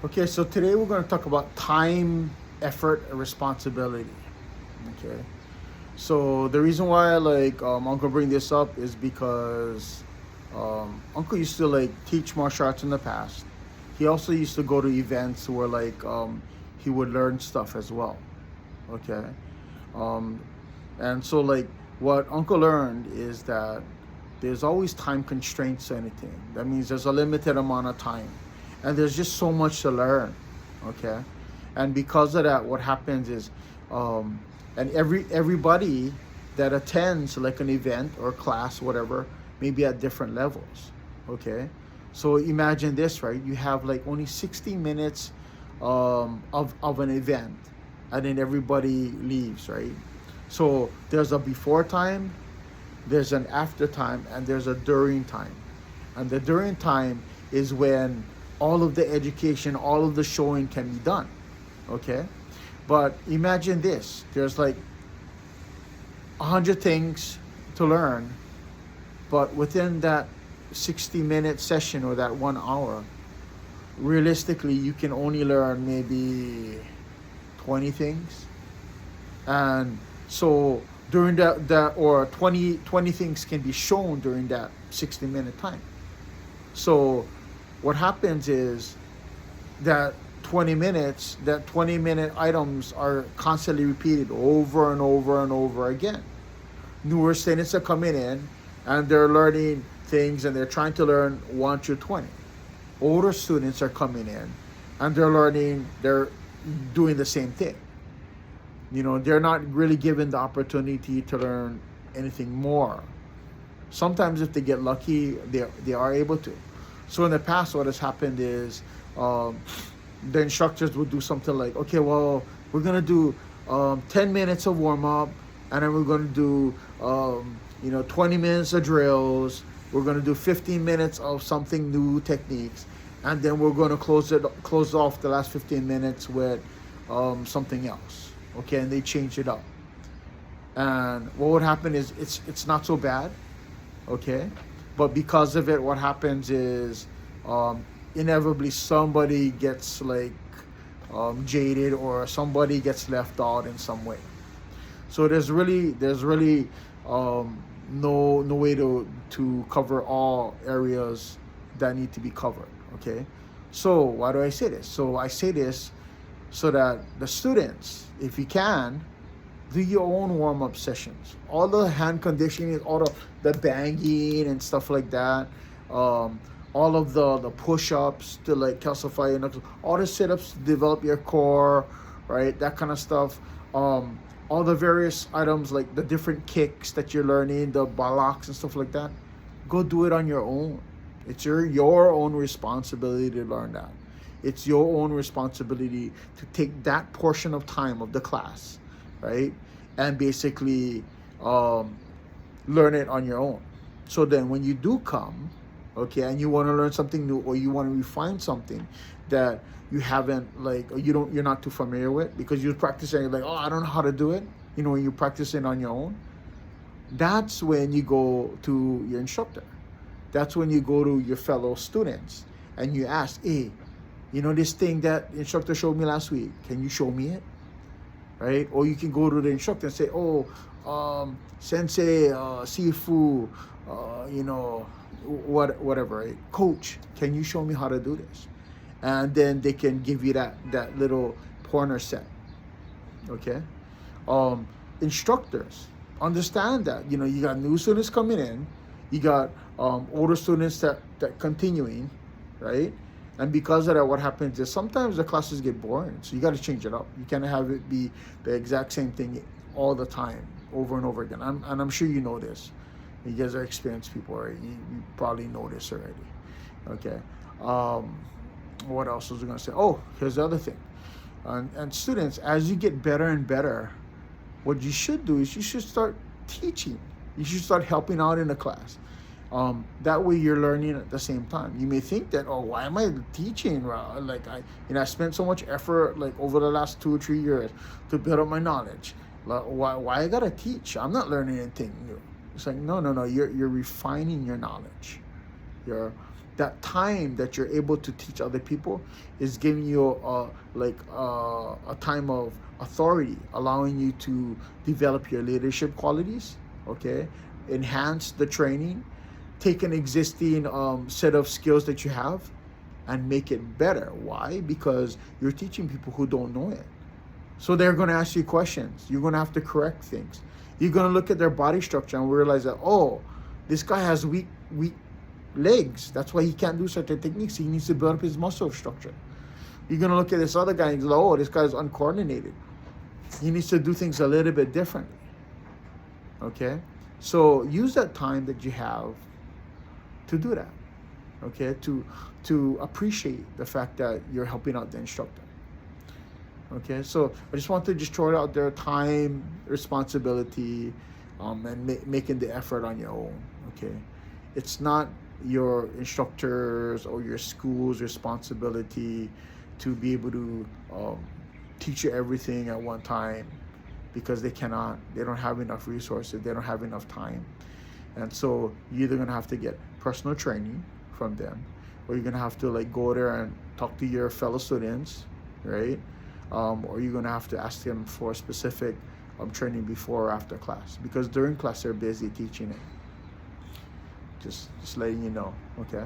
Okay, so today we're going to talk about time, effort, and responsibility. Okay, so the reason why Uncle bring this up is because Uncle used to like teach martial arts in the past. He also used to go to events where he would learn stuff as well. Okay, um, and so what Uncle learned is that there's always time constraints to anything. That means there's a limited amount of time, and there's just so much to learn. Okay, and because of that, what happens is, um, and everybody that attends like an event or class, whatever, maybe at different levels. Okay, so imagine this, right? You have like only 60 minutes of an event, and then everybody leaves, right? So there's a before time, there's an after time, and there's a during time. And the during time is when all of the education, all of the showing can be done. Okay? But imagine this, there's like 100 things to learn, but within that 60-minute session or that 1 hour, realistically, you can only learn maybe 20 things. And so during that or 20 things can be shown during that 60-minute time. So what happens is that 20-minute items are constantly repeated over and over and over again. Newer students are coming in and they're learning things and they're trying to learn 1 through 20. Older students are coming in and they're doing the same thing. They're not really given the opportunity to learn anything more. Sometimes if they get lucky, they are able to. So in the past, what has happened is the instructors would do something like, okay, well, we're going to do 10 minutes of warm-up, and then we're going to do 20 minutes of drills. We're going to do 15 minutes of something new techniques, and then we're going to close off the last 15 minutes with something else. Okay, and they change it up. And what would happen is it's not so bad, okay? But because of it, what happens is inevitably somebody gets jaded or somebody gets left out in some way. So there's really no way to cover all areas that need to be covered, okay? So why do I say this? So I say this so that the students, if you can, do your own warm-up sessions. All the hand conditioning, all the banging and stuff like that, all of the push-ups to calcify your knuckles, all the sit-ups to develop your core, right? That kind of stuff. All the various items, like the different kicks that you're learning, the balaks and stuff like that. Go do it on your own. It's your own responsibility to learn that. It's your own responsibility to take that portion of time of the class, right? And basically learn it on your own. So then when you do come, okay, and you want to learn something new or you want to refine something that you haven't you're not too familiar with because you're practicing, you're like, oh, I don't know how to do it. When you're practicing on your own, that's when you go to your instructor. That's when you go to your fellow students and you ask, hey, this thing that the instructor showed me last week, can you show me it? Right? Or you can go to the instructor and say, oh, sensei, sifu, whatever, right? Coach, can you show me how to do this? And then they can give you that little pointer set. Okay? Instructors, understand that, you got new students coming in, you got older students that continuing, right? And because of that, what happens is sometimes the classes get boring. So you got to change it up. You can't have it be the exact same thing all the time, over and over again. And I'm sure you know this. You guys are experienced people, right? You probably know this already. Okay. What else was I going to say? Oh, here's the other thing. And students, as you get better and better, what you should do is you should start teaching. You should start helping out in the class. That way you're learning at the same time. You may think that, oh, why am I teaching? I spent so much effort over the last 2 or 3 years to build up my knowledge. Why I gotta teach? I'm not learning anything new. It's like, no. You're refining your knowledge. that time that you're able to teach other people is giving you a time of authority, allowing you to develop your leadership qualities, okay? Enhance the training, take an existing set of skills that you have and make it better. Why? Because you're teaching people who don't know it. So they're going to ask you questions. You're going to have to correct things. You're going to look at their body structure and realize that, oh, this guy has weak legs. That's why he can't do certain techniques. He needs to build up his muscle structure. You're going to look at this other guy and go, oh, this guy's uncoordinated. He needs to do things a little bit differently. Okay? So use that time that you have to do that. Okay? To appreciate the fact that you're helping out the instructor. Okay? So I just want to just throw it out there, time, responsibility, and making the effort on your own. Okay? It's not your instructors or your school's responsibility to be able to teach you everything at one time, because they cannot. They don't have enough resources. They don't have enough time. And so you're either going to have to get personal training from them, or you're going to have to like go there and talk to your fellow students, right? Or you're going to have to ask them for specific training before or after class, because during class they're busy teaching it. Just letting you know, okay?